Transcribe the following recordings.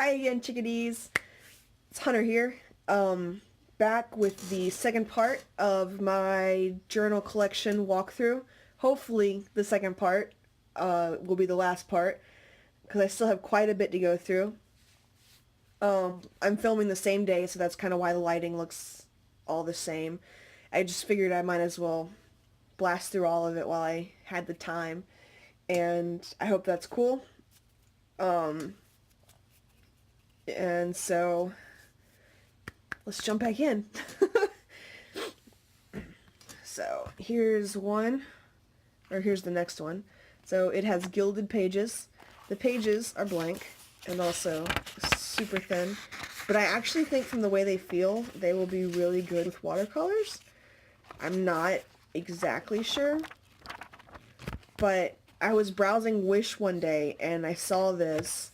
Hi again, chickadees. It's Hunter here. Back with the second part of my journal collection walkthrough. Hopefully the second part will be the last part because I still have quite a bit to go through. I'm filming the same day, so that's kind of why the lighting looks all the same. I just figured I might as well blast through all of it while I had the time, and I hope that's cool. And so let's jump back in. So here's one, or here's the next one. So it has gilded pages. The pages are blank and also super thin, but I actually think from the way they feel, they will be really good with watercolors. I'm not exactly sure, but I was browsing Wish one day and I saw this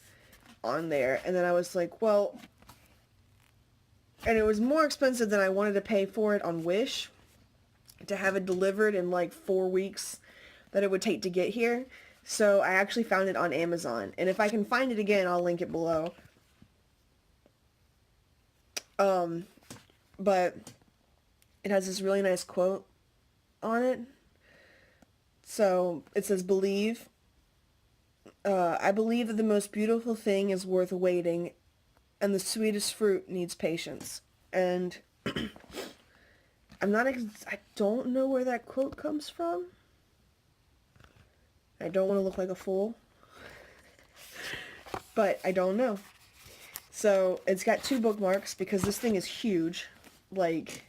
on there, and then I was like, well, and it was more expensive than I wanted to pay for it on Wish to have it delivered in like 4 weeks that it would take to get here. So I actually found it on Amazon, and if I can find it again, I'll link it below. But it has this really nice quote on it. So it says, believe. I believe that the most beautiful thing is worth waiting, and the sweetest fruit needs patience. And I don't know where that quote comes from. I don't want to look like a fool, but I don't know. So it's got 2 bookmarks because this thing is huge. Like,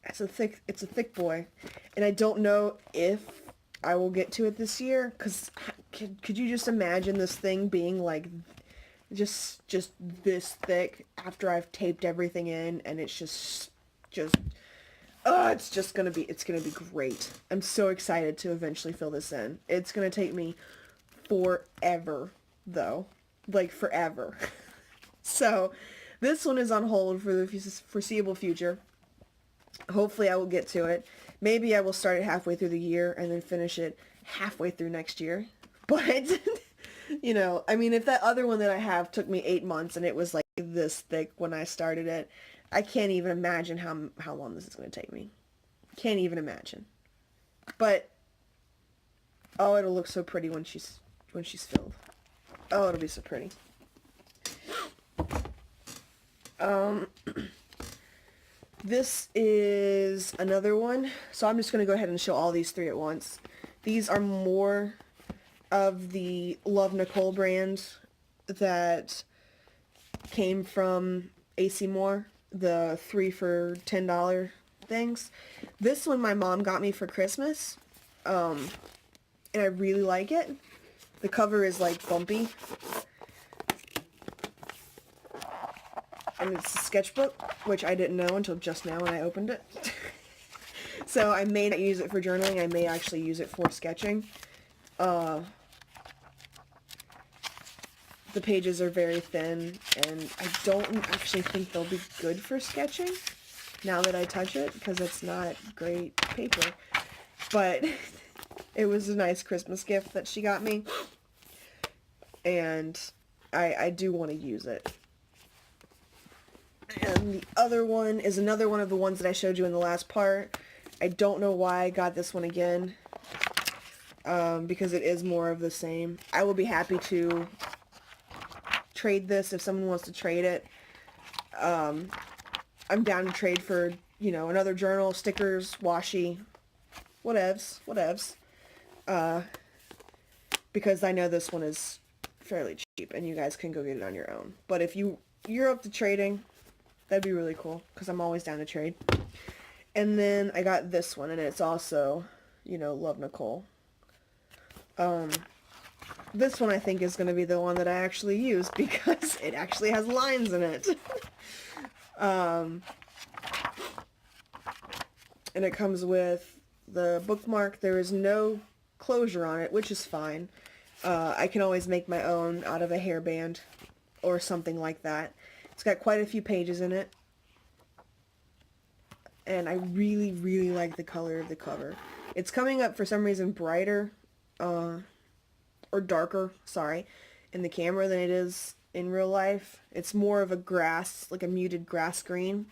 it's a thick boy, and I don't know if I will get to it this year. Cause could you just imagine this thing being like just this thick after I've taped everything in, and it's just it's gonna be great. I'm so excited to eventually fill this in. It's gonna take me forever, though. Like, forever. So, this one is on hold for the foreseeable future. Hopefully I will get to it. Maybe I will start it halfway through the year and then finish it halfway through next year. But, you know, I mean, if that other one that I have took me 8 months and it was like this thick when I started it, I can't even imagine how long this is going to take me. Can't even imagine. But, oh, it'll look so pretty when she's filled. Oh, it'll be so pretty. This is another one. So I'm just going to go ahead and show all these 3 at once. These are more of the Love Nicole brand that came from AC Moore, the 3 for $10 things. This one my mom got me for Christmas, and I really like it. The cover is like bumpy, and it's a sketchbook, which I didn't know until just now when I opened it. So I may not use it for journaling, I may actually use it for sketching. The pages are very thin, and I don't actually think they'll be good for sketching now that I touch it, because it's not great paper. But it was a nice Christmas gift that she got me, and I do want to use it. And the other one is another one of the ones that I showed you in the last part. I don't know why I got this one again, because it is more of the same. I will be happy to trade this if someone wants to trade it. I'm down to trade for, you know, another journal, stickers, washi, whatevs. Because I know this one is fairly cheap and you guys can go get it on your own. But if you're up to trading, that'd be really cool, because I'm always down to trade. And then I got this one, and it's also, you know, Love Nicole. This one I think is going to be the one that I actually use, because it actually has lines in it. And it comes with the bookmark. There is no closure on it, which is fine. I can always make my own out of a hairband or something like that. It's got quite a few pages in it, and I really, really like the color of the cover. It's coming up for some reason brighter, or darker, sorry, in the camera than it is in real life. It's more of a grass, like a muted grass green.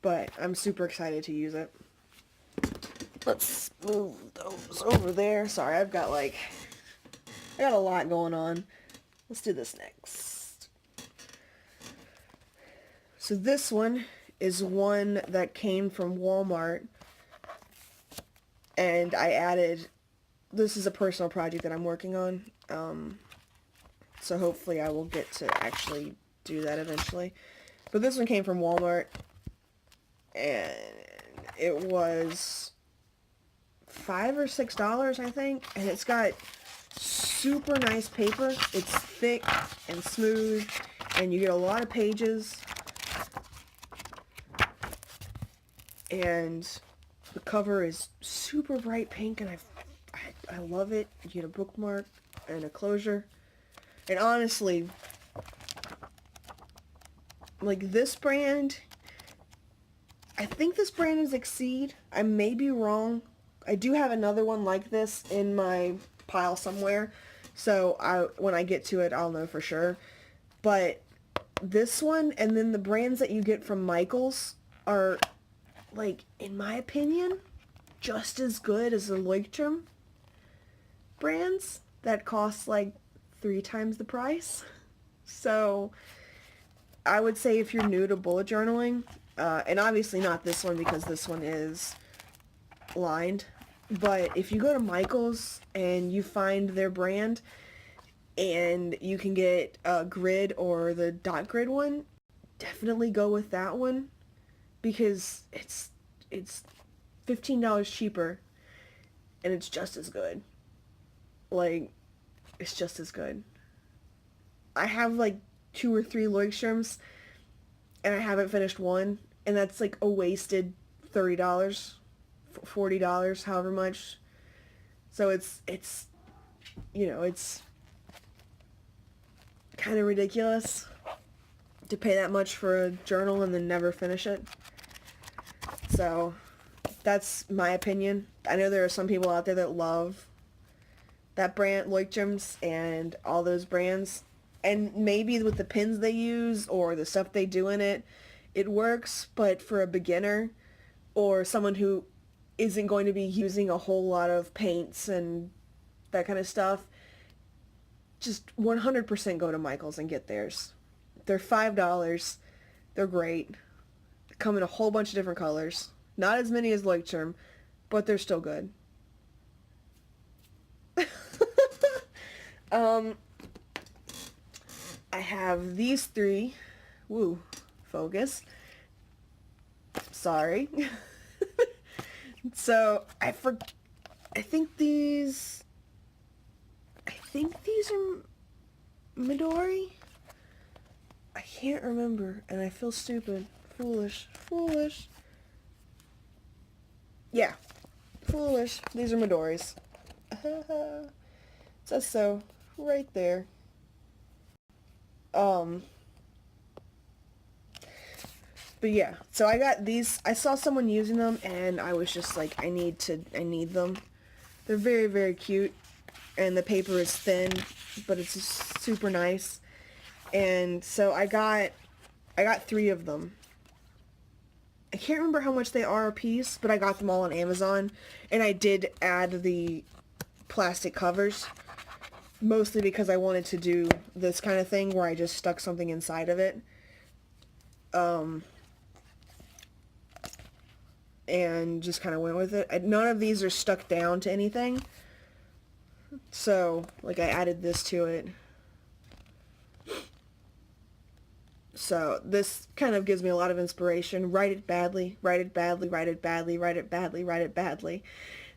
But I'm super excited to use it. Let's move those over there. Sorry, I got a lot going on. Let's do this next. So this one is one that came from Walmart, and I added, this is a personal project that I'm working on, so hopefully I will get to actually do that eventually. But this one came from Walmart, and it was $5 or $6, I think, and it's got super nice paper. It's thick and smooth, and you get a lot of pages, and the cover is super bright pink, and I love it. You get a bookmark and a closure, and honestly, like, this brand, I think this brand is Exceed. I may be wrong. I do have another one like this in my pile somewhere, so when I get to it, I'll know for sure. But this one, and then the brands that you get from Michaels are, like, in my opinion, just as good as the Leuchtturm brands that cost like 3 times the price. So I would say if you're new to bullet journaling, and obviously not this one because this one is lined, but if you go to Michaels and you find their brand and you can get a grid or the dot grid one, definitely go with that one because it's $15 cheaper and it's just as good. Like, it's just as good. I have like 2 or 3 Leuchtturms and I haven't finished one, and that's like a wasted $30, $40, however much. So it's you know, it's kind of ridiculous to pay that much for a journal and then never finish it. So that's my opinion. I know there are some people out there that love that brand, Leuchtturms, and all those brands. And maybe with the pins they use or the stuff they do in it, it works. But for a beginner or someone who isn't going to be using a whole lot of paints and that kind of stuff, just 100% go to Michaels and get theirs. They're $5. They're great. They come in a whole bunch of different colors. Not as many as Leuchtturm, but they're still good. I have these 3. Woo, focus. Sorry. So I think these are Midori. I can't remember, and I feel stupid. Foolish. Yeah, foolish. These are Midoris. Says so right there. But yeah, so I got these. I saw someone using them, and I was just like, I need them. They're very, very cute, and the paper is thin, but it's just super nice. And so I got 3 of them. I can't remember how much they are a piece, but I got them all on Amazon, and I did add the plastic covers, mostly because I wanted to do this kind of thing where I just stuck something inside of it. And just kind of went with it. None of these are stuck down to anything. So, like, I added this to it. So, this kind of gives me a lot of inspiration. Write it badly, write it badly, write it badly, write it badly, write it badly.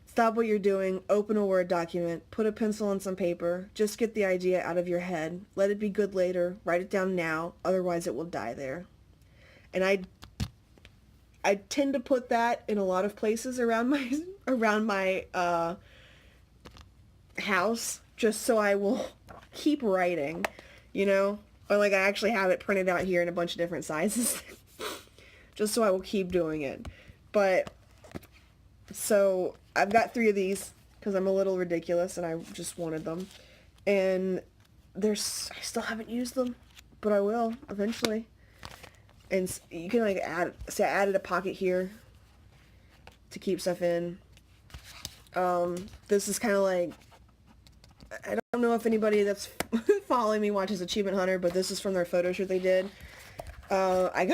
Stop what you're doing, open a Word document, put a pencil on some paper, just get the idea out of your head. Let it be good later, write it down now, otherwise it will die there. And I tend to put that in a lot of places around my house, just so I will keep writing, you know? Or like I actually have it printed out here in a bunch of different sizes, just so I will keep doing it. But, so I've got 3 of these because I'm a little ridiculous and I just wanted them. And I still haven't used them, but I will eventually. And you can like add, see I added a pocket here to keep stuff in. This is kind of like, I don't know if anybody that's following me watches Achievement Hunter, but this is from their photo shoot they did. I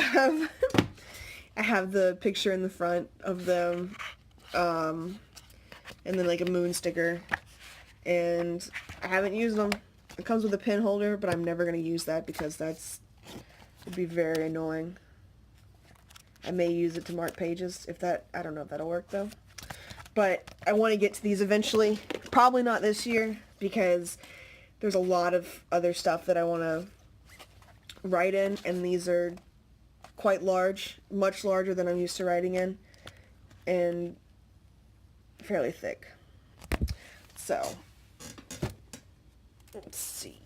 have the picture in the front of them, and then like a moon sticker, and I haven't used them. It comes with a pin holder, but I'm never going to use that because would be very annoying. I may use it to mark pages if that, I don't know if that'll work though. But I want to get to these eventually. Probably not this year because there's a lot of other stuff that I want to write in, and these are quite large, much larger than I'm used to writing in, and fairly thick. So, let's see.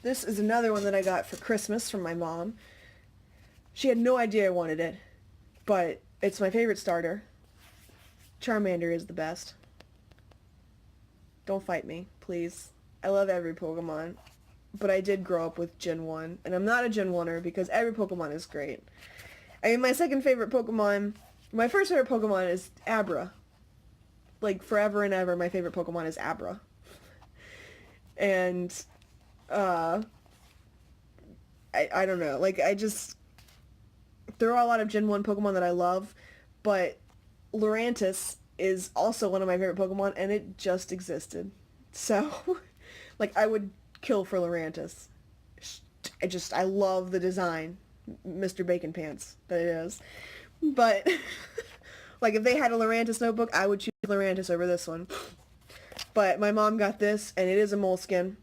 This is another one that I got for Christmas from my mom. She had no idea I wanted it, but it's my favorite starter. Charmander is the best. Don't fight me, please. I love every Pokemon, but I did grow up with Gen 1, and I'm not a Gen 1er because every Pokemon is great. I mean, my second favorite Pokemon, my first favorite Pokemon is Abra. Like, forever and ever, my favorite Pokemon is Abra. And, I don't know, like, there are a lot of Gen 1 Pokemon that I love, but Lurantis is also one of my favorite Pokemon, and it just existed. So, like, I would kill for Lurantis. I love the design, Mr. Bacon Pants, that it is. But, like, if they had a Lurantis notebook, I would choose Lurantis over this one. But my mom got this, and it is a moleskin.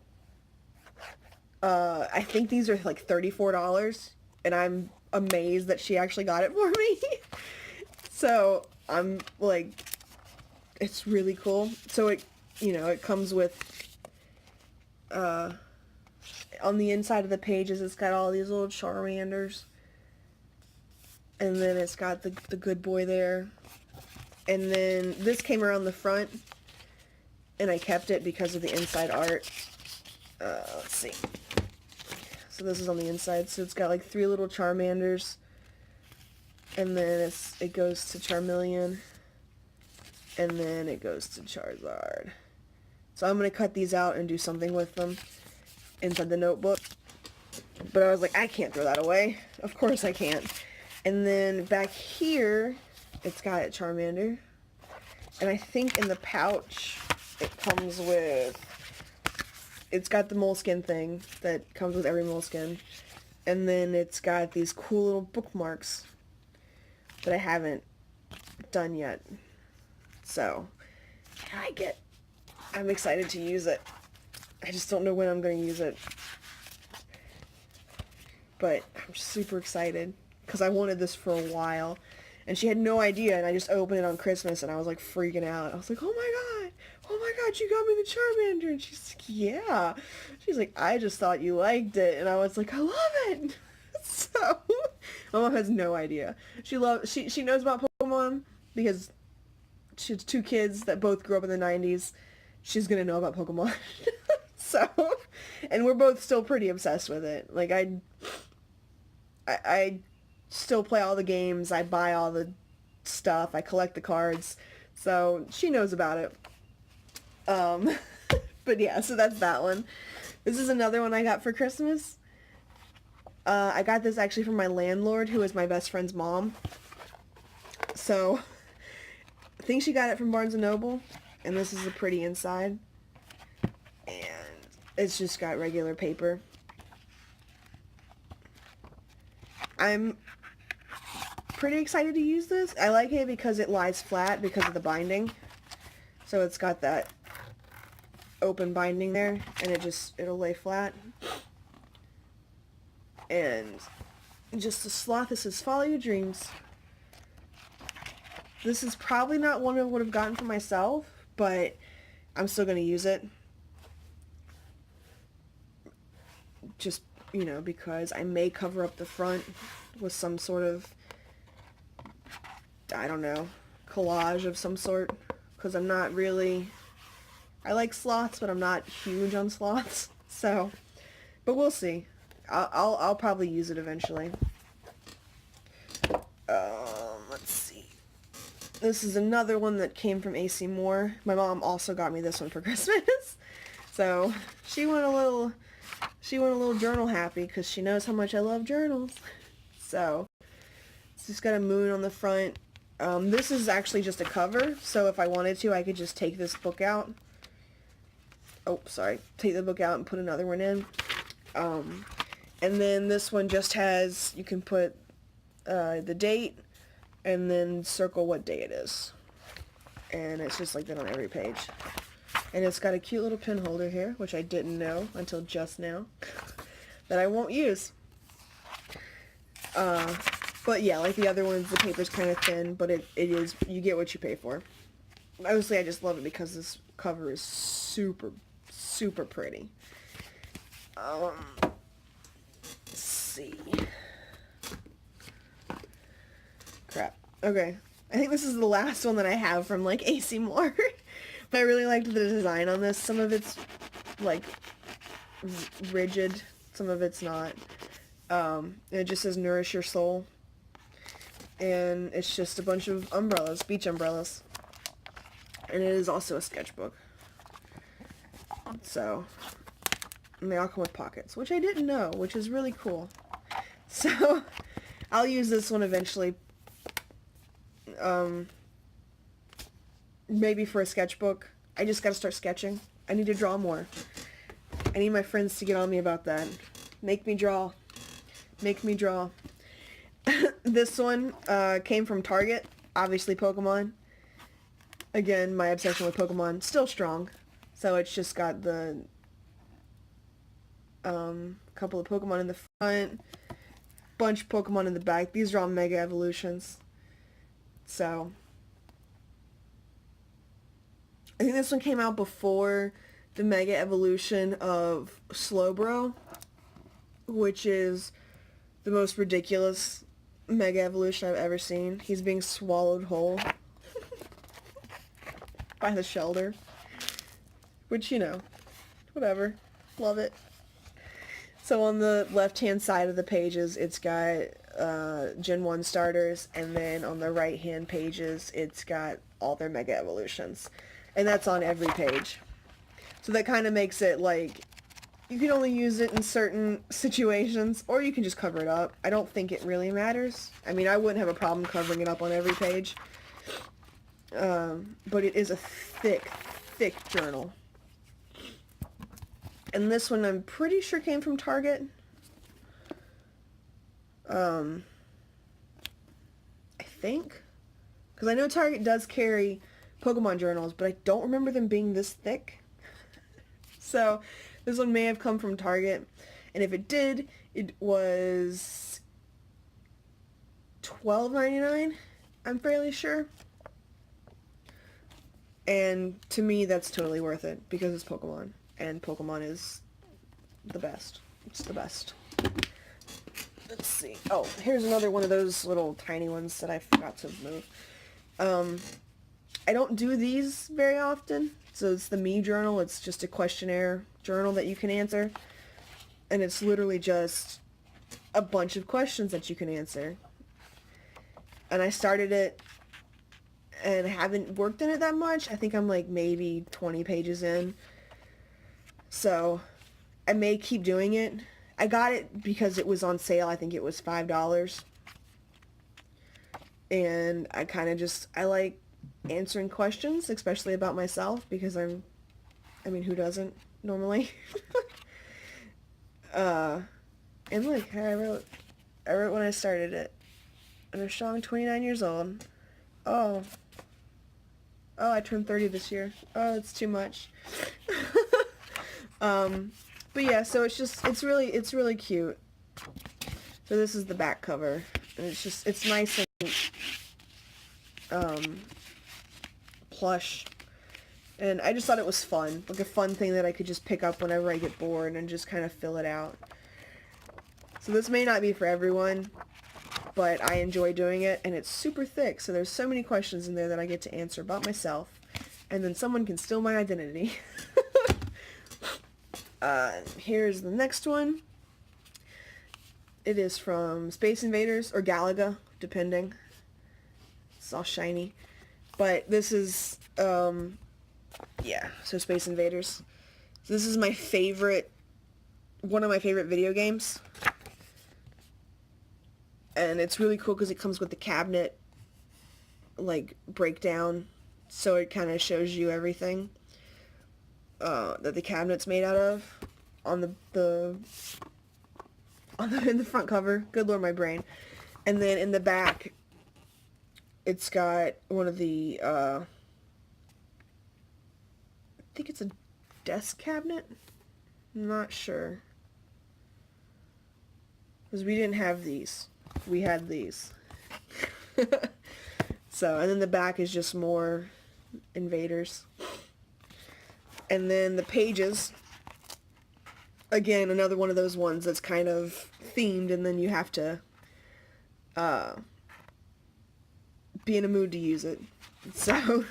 I think these are like $34, and I'm amazed that she actually got it for me. So I'm like, it's really cool. So it, it comes with, on the inside of the pages, it's got all these little Charmanders, and then it's got the good boy there, and then this came around the front, and I kept it because of the inside art. Let's see. So this is on the inside. So it's got like 3 little Charmanders, and then it goes to Charmeleon, and then it goes to Charizard. So I'm going to cut these out and do something with them inside the notebook. But I was like, I can't throw that away. Of course I can't. And then back here, it's got a Charmander. And I think in the pouch, it comes with, it's got the moleskin thing that comes with every moleskin. And then it's got these cool little bookmarks that I haven't done yet. So, I'm excited to use it. I just don't know when I'm going to use it. But I'm super excited because I wanted this for a while. And she had no idea, and I just opened it on Christmas, and I was like freaking out. I was like, oh my god, you got me the Charmander. And she's like, yeah. She's like, I just thought you liked it. And I was like, I love it. So, my mom has no idea. She knows about Pokemon because she has 2 kids that both grew up in the 90s. She's gonna know about Pokemon. So, and we're both still pretty obsessed with it. Like, I still play all the games, I buy all the stuff, I collect the cards, so she knows about it. But yeah, so that's that one. This is another one I got for Christmas. I got this actually from my landlord, who is my best friend's mom. So, I think she got it from Barnes & Noble, and this is a pretty inside. And it's just got regular paper. I'm pretty excited to use this. I like it because it lies flat because of the binding. So it's got that open binding there, and it'll lay flat. And just a sloth that says, follow your dreams. This is probably not one I would have gotten for myself, but I'm still going to use it. Just, because I may cover up the front with some sort of, I don't know, collage of some sort. Because I I like sloths, but I'm not huge on sloths. So, but we'll see. I'll probably use it eventually. Let's see. This is another one that came from AC Moore. My mom also got me this one for Christmas. So she went a little journal happy because she knows how much I love journals. So it's just got a moon on the front. This is actually just a cover, so if I wanted to, I could just take this book out. Oh, sorry. Take the book out and put another one in. And then this one just has, you can put the date and then circle what day it is. And it's just like that on every page. And it's got a cute little pen holder here, which I didn't know until just now, that I won't use. But yeah, like the other ones, the paper's kind of thin, but it is, you get what you pay for. Mostly I just love it because this cover is super, super pretty. Let's see. Crap. Okay. I think this is the last one that I have from like AC Moore. But I really liked the design on this. Some of it's like rigid, some of it's not. It just says Nourish Your Soul. And it's just a bunch of umbrellas, beach umbrellas. And it is also a sketchbook. So, and they all come with pockets, which I didn't know, which is really cool. So, I'll use this one eventually. Maybe for a sketchbook. I just gotta start sketching. I need to draw more. I need my friends to get on me about that. Make me draw. Make me draw. This one came from Target. Obviously Pokemon. Again, my obsession with Pokemon still strong. So it's just got the couple of Pokemon in the front, bunch of Pokemon in the back. These are all Mega Evolutions. So I think this one came out before the Mega Evolution of Slowbro, which is the most ridiculous Mega Evolution I've ever seen. He's being swallowed whole by the Shelter. Which, you know, whatever. Love it. So on the left-hand side of the pages, it's got Gen 1 starters, and then on the right-hand pages, it's got all their Mega Evolutions. And that's on every page. So that kind of makes it like, you can only use it in certain situations, or you can just cover it up. I don't think it really matters. I mean, I wouldn't have a problem covering it up on every page. But it is a thick, thick journal. And this one I'm pretty sure came from Target. I think. Because I know Target does carry Pokemon journals, but I don't remember them being this thick. So this one may have come from Target. And if it did, it was $12.99, I'm fairly sure. And to me, that's totally worth it because it's Pokemon. And Pokemon is the best. It's the best. Let's see. Oh, here's another one of those little tiny ones that I forgot to move. I don't do these very often. So it's the Me Journal. It's just a questionnaire journal that you can answer. And it's literally just a bunch of questions that you can answer. And I started it and haven't worked in it that much. I think I'm like maybe 20 pages in. So I may keep doing it. I got it because it was on sale. I think it was $5. And I kind of just, I like answering questions, especially about myself, because I mean, who doesn't normally? And look, I wrote when I started it. I'm a strong 29 years old. Oh, I turned 30 this year. Oh, it's too much. But yeah, so it's really cute. So this is the back cover, and it's nice and plush, and I just thought it was fun, like a fun thing that I could just pick up whenever I get bored and just kind of fill it out. So this may not be for everyone, but I enjoy doing it, and it's super thick, so there's so many questions in there that I get to answer about myself, and then someone can steal my identity. Here's the next one. It is from Space Invaders, or Galaga, depending. It's all shiny. But this is, yeah, so Space Invaders. So this is my favorite, one of my favorite video games. And it's really cool because it comes with the cabinet, like, breakdown. So it kind of shows you everything that the cabinet's made out of on in the front cover. Good Lord, my brain. And then in the back, it's got one of the, I think it's a desk cabinet? I'm not sure. Because we didn't have these. We had these. So, and then the back is just more invaders. And then the pages, again, another one of those ones that's kind of themed, and then you have to be in a mood to use it. So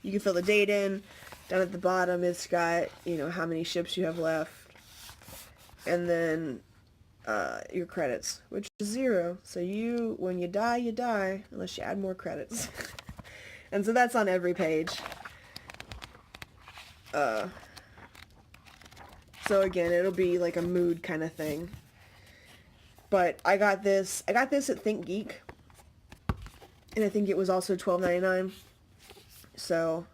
you can fill the date in. Down at the bottom, it's got, you know, how many ships you have left. And then your credits, which is 0. So when you die, unless you add more credits. And so that's on every page. So again, it'll be like a mood kind of thing. But I got this at ThinkGeek. And I think it was also $12.99. So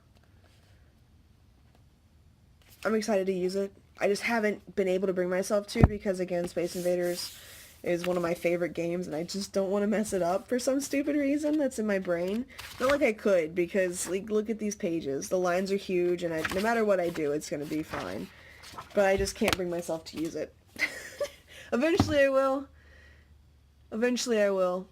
I'm excited to use it. I just haven't been able to bring myself to, because again, Space Invaders is one of my favorite games, and I just don't want to mess it up for some stupid reason that's in my brain. Not like I could, because like, look at these pages. The lines are huge, and no matter what I do, it's going to be fine. But I just can't bring myself to use it. Eventually I will. Eventually I will.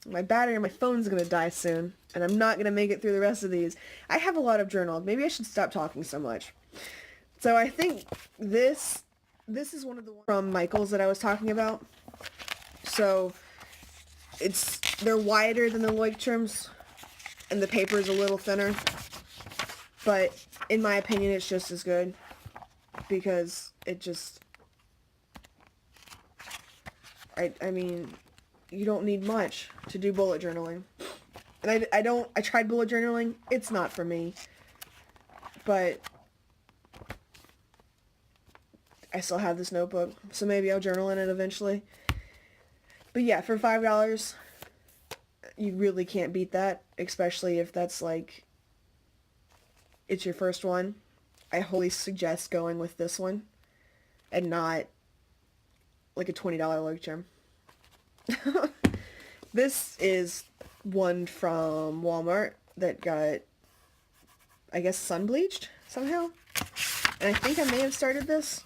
My battery on my phone's gonna die soon, and I'm not gonna make it through the rest of these. I have a lot of journals. Maybe I should stop talking so much. So I think this is one of the ones from Michael's that I was talking about. So they're wider than the Leuchtturms, and the paper is a little thinner. But in my opinion, it's just as good, because it just, I mean, you don't need much to do bullet journaling. And I tried bullet journaling. It's not for me. But I still have this notebook, so maybe I'll journal in it eventually. But yeah, for $5, you really can't beat that, especially if that's like, it's your first one. I wholly suggest going with this one and not like a $20 Leuchtturm. This is one from Walmart that got, I guess, sun bleached somehow. And I think I may have started this.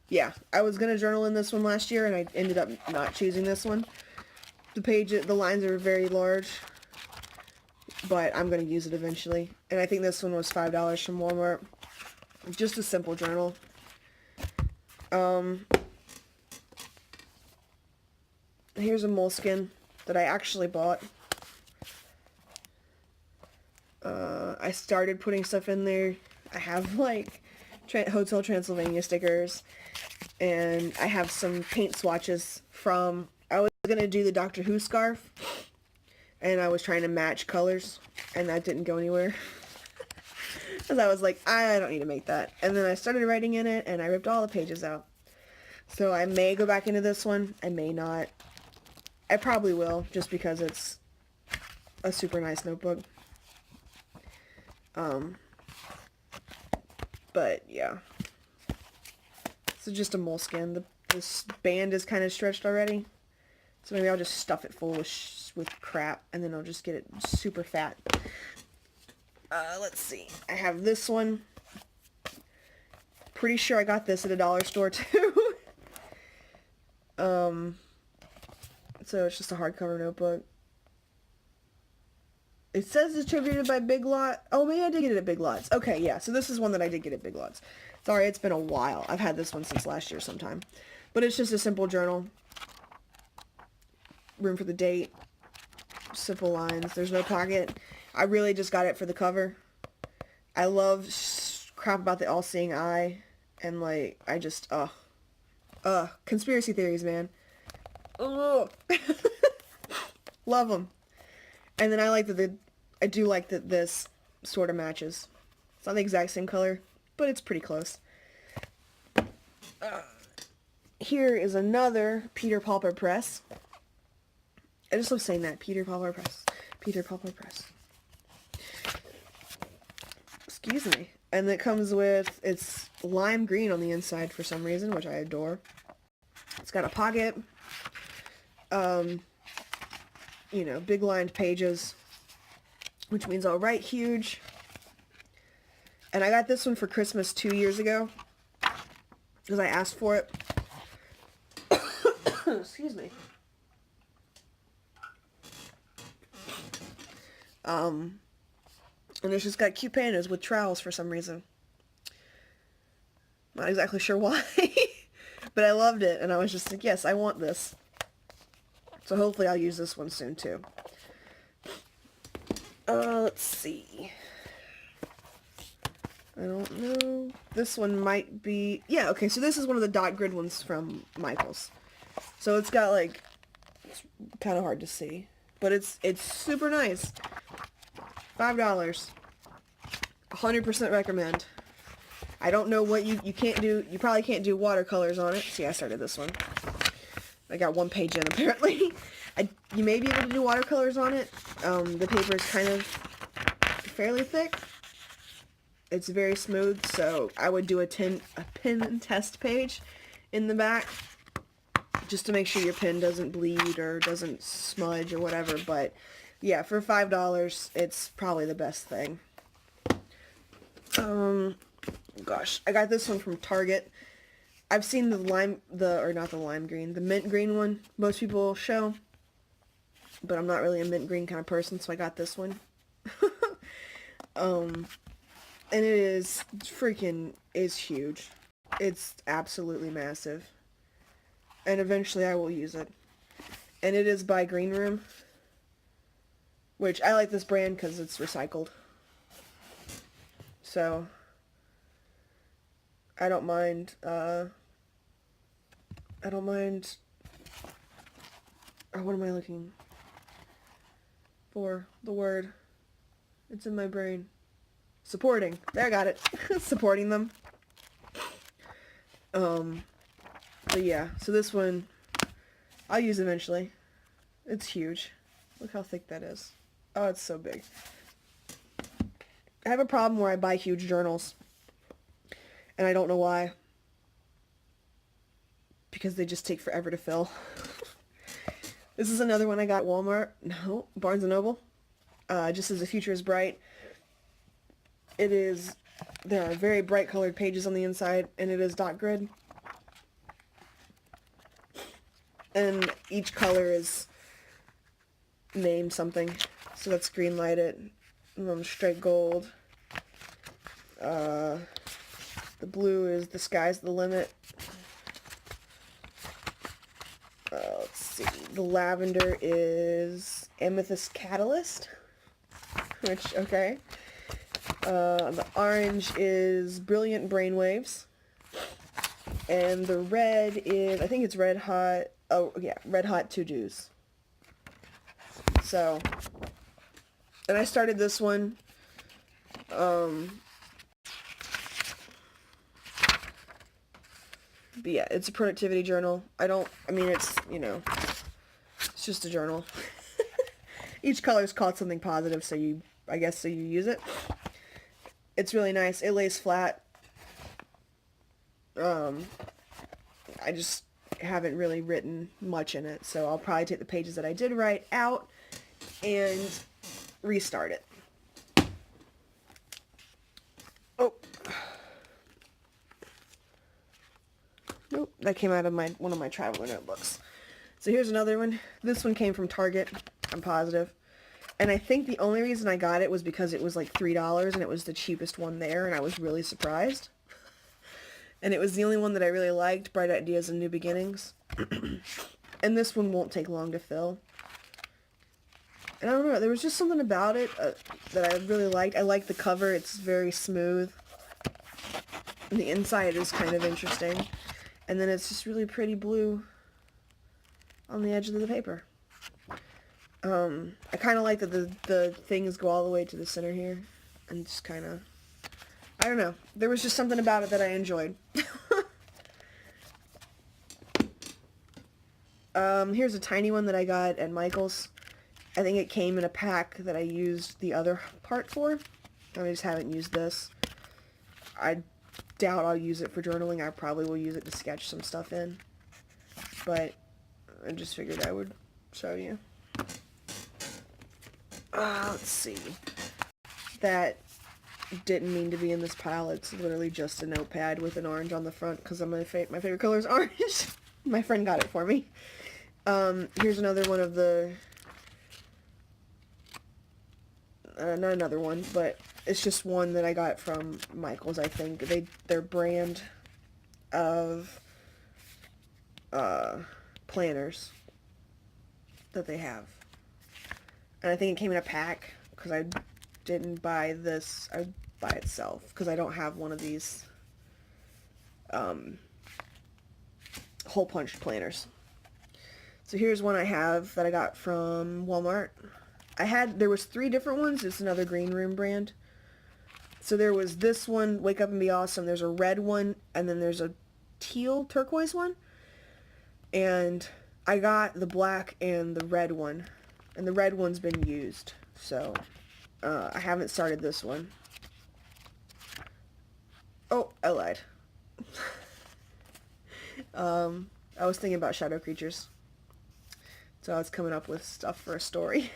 Yeah, I was going to journal in this one last year, and I ended up not choosing this one. The lines are very large, but I'm going to use it eventually. And I think this one was $5 from Walmart. Just a simple journal. Here's a moleskin that I actually bought. I started putting stuff in there. I have like Hotel Transylvania stickers, and I have some paint swatches from, I was going to do the Doctor Who scarf, and I was trying to match colors, and that didn't go anywhere. Because I was like, I don't need to make that. And then I started writing in it, and I ripped all the pages out. So I may go back into this one. I may not. I probably will, just because it's a super nice notebook. But yeah. So just a moleskin. This band is kind of stretched already. So maybe I'll just stuff it full with crap, and then I'll just get it super fat. Let's see. I have this one. Pretty sure I got this at a dollar store too. So it's just a hardcover notebook. It says distributed by Big Lot. Oh, maybe I did get it at Big Lots. Okay, yeah. So this is one that I did get at Big Lots. Sorry, it's been a while. I've had this one since last year sometime. But it's just a simple journal. Room for the date. simple lines. There's no pocket. I really just got it for the cover. I love crap about the all-seeing eye, and like, I just, conspiracy theories, man. Ugh. Love them. And then I do like that this sort of matches. It's not the exact same color, but it's pretty close. Here is another Peter Pauper press. I just love saying that. Peter Pauper press. Peter Pauper press. Excuse me. And it comes with, it's lime green on the inside for some reason, which I adore. It's got a pocket. You know, big lined pages, which means I'll write huge. And I got this one for Christmas 2 years ago because I asked for it. Excuse me. And it's just got cute pandas with trowels for some reason. Not exactly sure why, but I loved it, and I was just like, yes, I want this. So hopefully I'll use this one soon too. Let's see. I don't know. This one might be... Yeah, okay, so this is one of the dot grid ones from Michaels. So it's got like... It's kind of hard to see. But it's super nice. $5. 100% recommend. I don't know what you can't do. You probably can't do watercolors on it. See, I started this one. I got one page in, apparently. You may be able to do watercolors on it. The paper is kind of fairly thick. It's very smooth, so I would do a pen test page in the back just to make sure your pen doesn't bleed or doesn't smudge or whatever. But yeah, for $5, it's probably the best thing. Gosh, I got this one from Target. I've seen the mint green one most people show, but I'm not really a mint green kind of person, so I got this one. And it is huge. It's absolutely massive. And eventually I will use it. And it is by Green Room, which I like this brand because it's recycled. So I don't mind, what am I looking for? The word. It's in my brain. Supporting. There, I got it. Supporting them. But yeah, so this one I'll use eventually. It's huge. Look how thick that is. Oh, it's so big. I have a problem where I buy huge journals, and I don't know why. Because they just take forever to fill. This is another one I got at Walmart. No, Barnes & Noble. Just as the future is bright. There are very bright colored pages on the inside, and it is dot grid. And each color is named something. So that's green lighted, straight gold. The blue is the sky's the limit. Let's see. The lavender is Amethyst Catalyst. Which, okay. The orange is Brilliant Brainwaves. And the red is, I think it's Red Hot, oh yeah, Red Hot To-Dos. So, and I started this one, but yeah, it's a productivity journal. It's, it's just a journal. Each color is called something positive, so you use it. It's really nice. It lays flat. I just haven't really written much in it, so I'll probably take the pages that I did write out and restart it. Oh. Nope, that came out of one of my traveler notebooks. So here's another one. This one came from Target, I'm positive. And I think the only reason I got it was because it was like $3 and it was the cheapest one there, and I was really surprised. And it was the only one that I really liked, Bright Ideas and New Beginnings. And this one won't take long to fill. And I don't know, there was just something about it that I really liked. I like the cover, it's very smooth. And the inside is kind of interesting. And then it's just really pretty blue on the edge of the paper. I kind of like that the things go all the way to the center here. And just kind of, I don't know. There was just something about it that I enjoyed. Here's a tiny one that I got at Michael's. I think it came in a pack that I used the other part for. I just haven't used this. I doubt I'll use it for journaling. I probably will use it to sketch some stuff in. But I just figured I would show you. Let's see. That didn't mean to be in this pile. It's literally just a notepad with an orange on the front because my favorite color is orange. My friend got it for me. Here's another one of the... not another one, but it's just one that I got from Michael's, I think. Their brand of planners that they have. And I think it came in a pack because I didn't buy this by itself because I don't have one of these hole punched planners. So here's one I have that I got from Walmart. There was 3 different ones. It's another Green Room brand. So there was this one, Wake Up and Be Awesome. There's a red one, and then there's a teal turquoise one. And I got the black and the red one. And the red one's been used. So I haven't started this one. Oh, I lied. I was thinking about shadow creatures. So I was coming up with stuff for a story.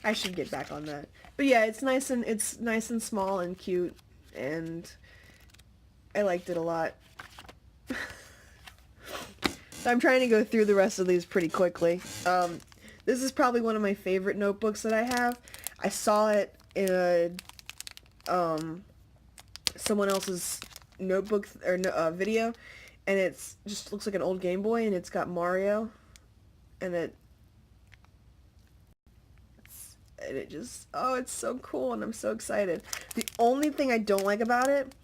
I should get back on that. But yeah, it's nice and small and cute, and I liked it a lot. So I'm trying to go through the rest of these pretty quickly. This is probably one of my favorite notebooks that I have. I saw it in a someone else's notebook or video, and it's just looks like an old Game Boy, and it's got Mario, and it just, oh, it's so cool, and I'm so excited. The only thing I don't like about it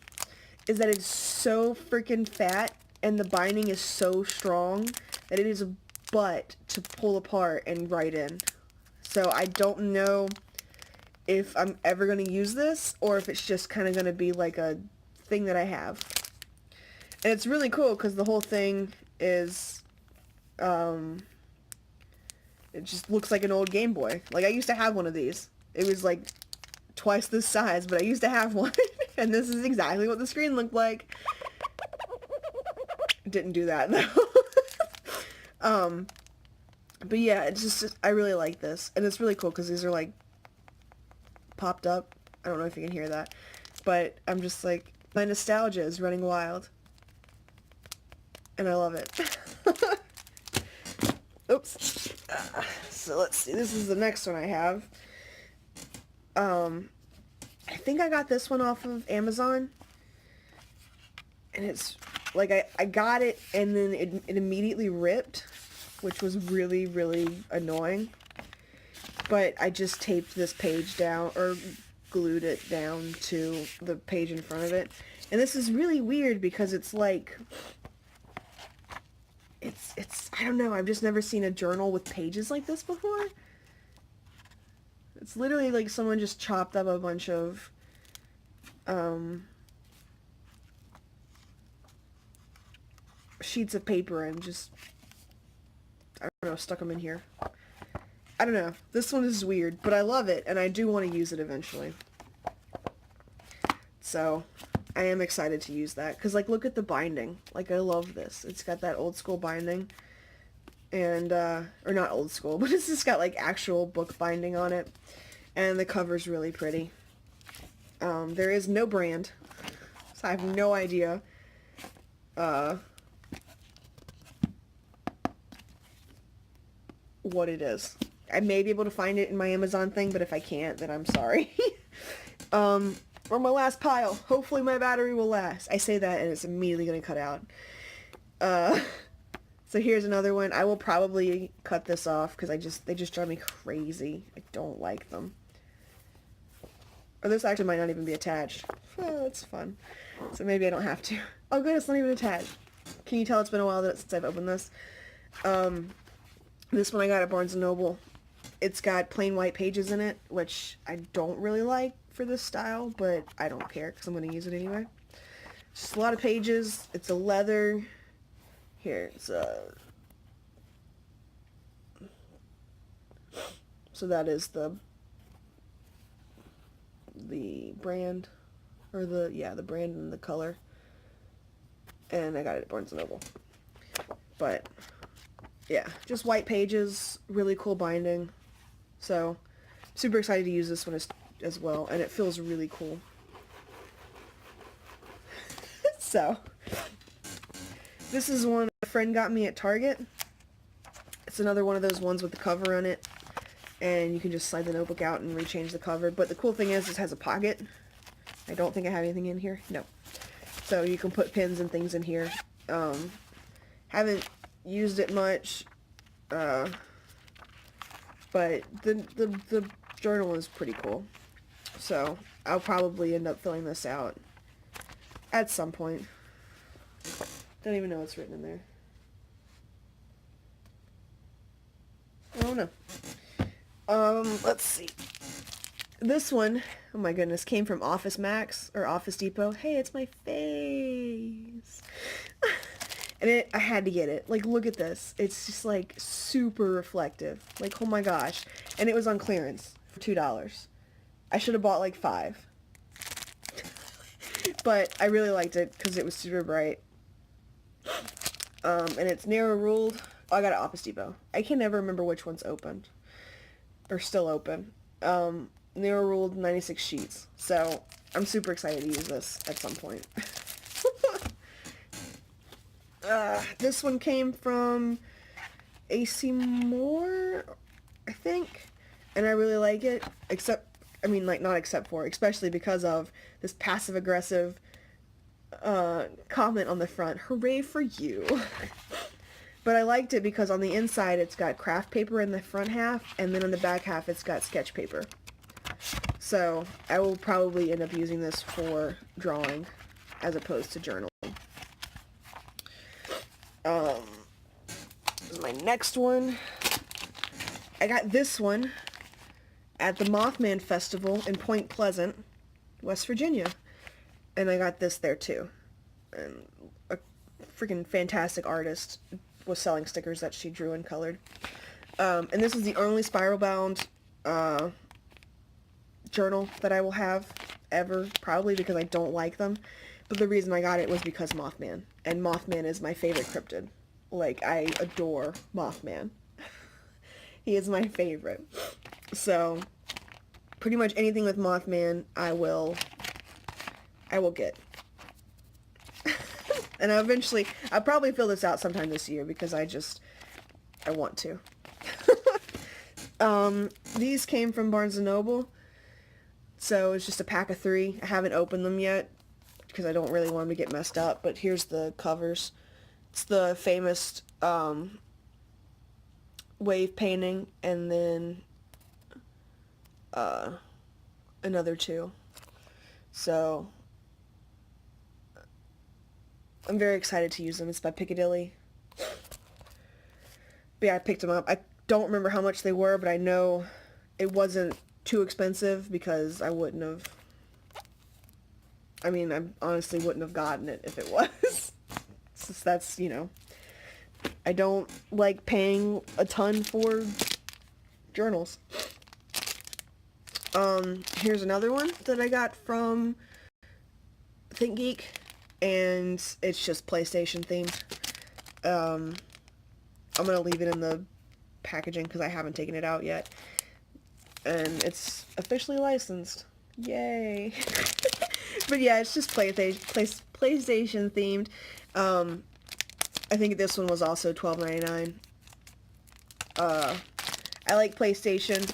is that it's so freaking fat, and the binding is so strong that it is a butt to pull apart and write in. So I don't know if I'm ever going to use this, or if it's just kind of going to be like a thing that I have. And it's really cool because the whole thing is, it just looks like an old Game Boy. Like, I used to have one of these. It was like twice this size, but I used to have one. And this is exactly what the screen looked like. Didn't do that, though. But yeah, it's just, I really like this. And it's really cool because these are like popped up. I don't know if you can hear that. But I'm just like, my nostalgia is running wild. And I love it. Oops. So let's see. This is the next one I have. I think I got this one off of Amazon. And it's like I got it and then it immediately ripped, which was really, really annoying. But I just taped this page down, or glued it down to the page in front of it. And this is really weird because it's like, I don't know, I've just never seen a journal with pages like this before. It's literally like someone just chopped up a bunch of, sheets of paper and just, I don't know, stuck them in here. I don't know. This one is weird, but I love it, and I do want to use it eventually. So, I am excited to use that, because, like, look at the binding. Like, I love this. It's got that old school binding, and, or not old school, but it's just got, like, actual book binding on it, and the cover's really pretty. There is no brand, so I have no idea, what it is. I may be able to find it in my Amazon thing, but if I can't, then I'm sorry. Or my last pile. Hopefully my battery will last. I say that and it's immediately going to cut out. So here's another one. I will probably cut this off because they just drive me crazy. I don't like them. Or this actually might not even be attached. Oh, that's fun. So maybe I don't have to. Oh good, it's not even attached. Can you tell it's been a while since I've opened this? This one I got at Barnes & Noble. It's got plain white pages in it, which I don't really like for this style, but I don't care because I'm going to use it anyway. Just a lot of pages. It's a leather. Here, it's so that is the brand, or the brand and the color. And I got it at Barnes & Noble. But yeah, just white pages, really cool binding. So super excited to use this one as well, and it feels really cool. So this is one a friend got me at Target. It's another one of those ones with the cover on it, and you can just slide the notebook out and rechange the cover. But the cool thing is, it has a pocket. I don't think I have anything in here. No. So you can put pins and things in here. Haven't used it much, but the journal is pretty cool. So I'll probably end up filling this out at some point. Don't even know what's written in there. Oh no. Let's see. This one, oh my goodness, came from Office Max or Office Depot. Hey, it's my face. And I had to get it. Like, look at this. It's just like super reflective. Like, oh my gosh. And it was on clearance for $2. I should have bought like 5. But I really liked it because it was super bright. And it's narrow ruled. Oh, I got it at Office Depot. I can never remember which one's opened. Or still open. Narrow ruled 96 sheets. So I'm super excited to use this at some point. This one came from AC Moore, I think. And I really like it. Especially because of this passive-aggressive comment on the front. Hooray for you. But I liked it because on the inside it's got craft paper in the front half, and then on the back half it's got sketch paper. So I will probably end up using this for drawing as opposed to journaling. My next one, I got this one at the Mothman Festival in Point Pleasant, West Virginia. And I got this there too. And a freaking fantastic artist was selling stickers that she drew and colored. And this is the only spiral bound journal that I will have ever, probably because I don't like them. But the reason I got it was because Mothman. And Mothman is my favorite cryptid. Like, I adore Mothman. He is my favorite. So, pretty much anything with Mothman, I will get. And I'll probably fill this out sometime this year because I want to. These came from Barnes & Noble. So it's just a pack of 3. I haven't opened them yet because I don't really want them to get messed up. But here's the covers. It's the famous wave painting, and then another 2. So I'm very excited to use them. It's by Piccadilly. But yeah, I picked them up. I don't remember how much they were, but I know it wasn't too expensive because I honestly wouldn't have gotten it if it was. Since that's, I don't like paying a ton for journals. Here's another one that I got from ThinkGeek, and it's just PlayStation themed. I'm gonna leave it in the packaging because I haven't taken it out yet. And it's officially licensed. Yay! But yeah, it's just PlayStation themed. I think this one was also $12.99. I like PlayStation.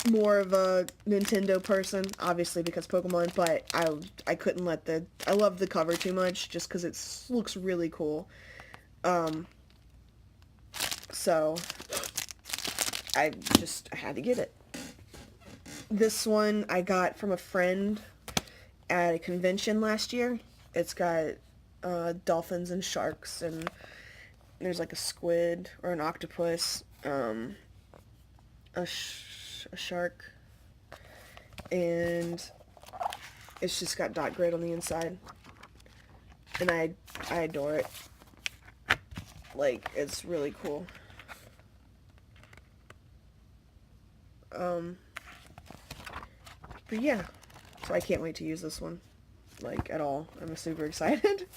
More of a Nintendo person, obviously because Pokemon, but I couldn't let I love the cover too much just because it looks really cool. So I had to get it. This one I got from a friend at a convention last year. It's got dolphins and sharks, and there's like a squid or an octopus, a shark, and it's just got dot grid on the inside, and I adore it. Like, it's really cool. But yeah, so I can't wait to use this one, like, at all. I'm super excited.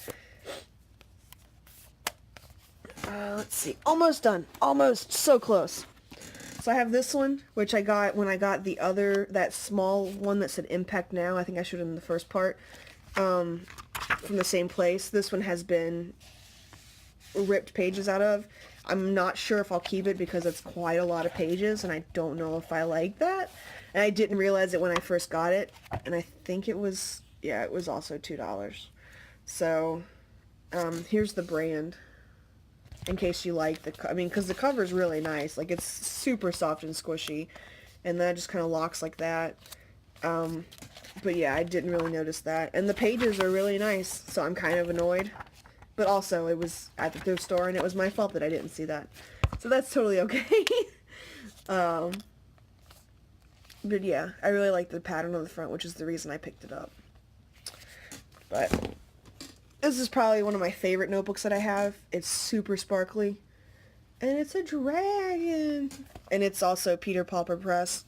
Let's see, almost done, almost, so close. So I have this one, which I got when I got the other, that small one that said Impact Now. I think I showed it in the first part, from the same place. This one has been ripped pages out of. I'm not sure if I'll keep it because it's quite a lot of pages, and I don't know if I like that. And I didn't realize it when I first got it, and I think it was, yeah, it was also $2. So, here's the brand, in case you like the, I mean, because the cover is really nice. Like, it's super soft and squishy, and that just kind of locks like that. But yeah, I didn't really notice that. And the pages are really nice, so I'm kind of annoyed. But also, it was at the thrift store, and it was my fault that I didn't see that. So that's totally okay. But yeah, I really like the pattern on the front, which is the reason I picked it up. But this is probably one of my favorite notebooks that I have. It's super sparkly. And it's a dragon. And it's also Peter Pauper Press.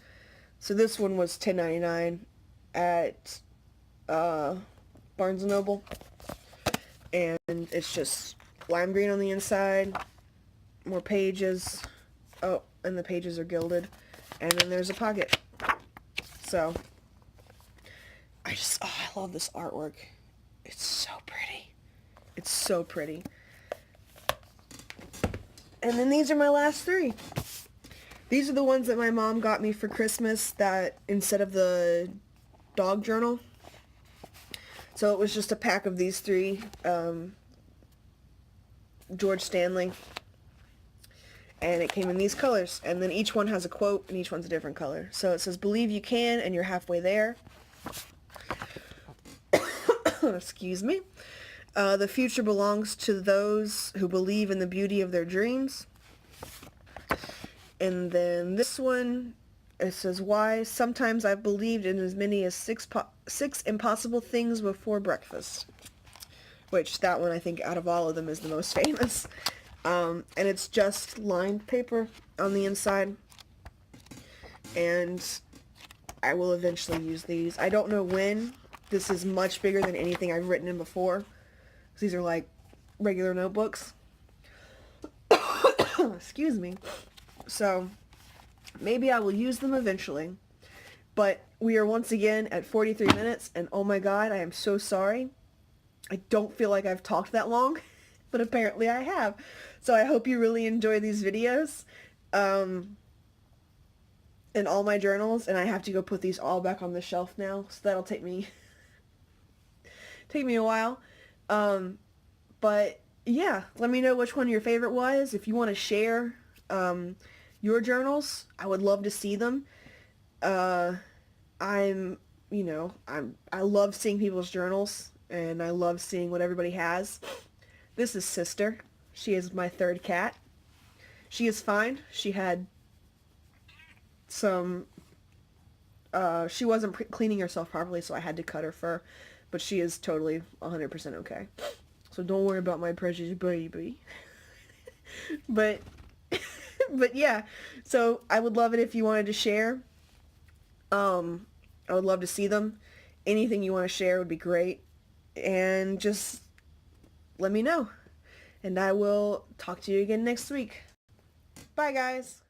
So this one was $10.99 at Barnes & Noble. And it's just lime green on the inside. More pages. Oh, and the pages are gilded. And then there's a pocket. So, I love this artwork. It's so pretty. It's so pretty. And then these are my last three. These are the ones that my mom got me for Christmas, that instead of the dog journal. So it was just a pack of these three. George Stanley. And it came in these colors. And then each one has a quote, and each one's a different color. So it says, "Believe you can, and you're halfway there." Excuse me. "The future belongs to those who believe in the beauty of their dreams." And then this one, it says, "Why? Sometimes I've believed in as many as six impossible things before breakfast." Which, that one, I think, out of all of them, is the most famous. And it's just lined paper on the inside. And I will eventually use these. I don't know when. This is much bigger than anything I've written in before. These are like regular notebooks. Excuse me. So, maybe I will use them eventually. But we are once again at 43 minutes, and oh my god, I am so sorry. I don't feel like I've talked that long, but apparently I have. So I hope you really enjoy these videos, and all my journals, and I have to go put these all back on the shelf now, so that'll take me a while. But yeah, let me know which one your favorite was. If you want to share your journals, I would love to see them. I love seeing people's journals, and I love seeing what everybody has. This is Sister. She is my third cat. She is fine. She had some, she wasn't cleaning herself properly, so I had to cut her fur, but she is totally 100% okay. So don't worry about my precious baby. But yeah, so I would love it if you wanted to share. I would love to see them. Anything you want to share would be great. And just let me know. And I will talk to you again next week. Bye, guys.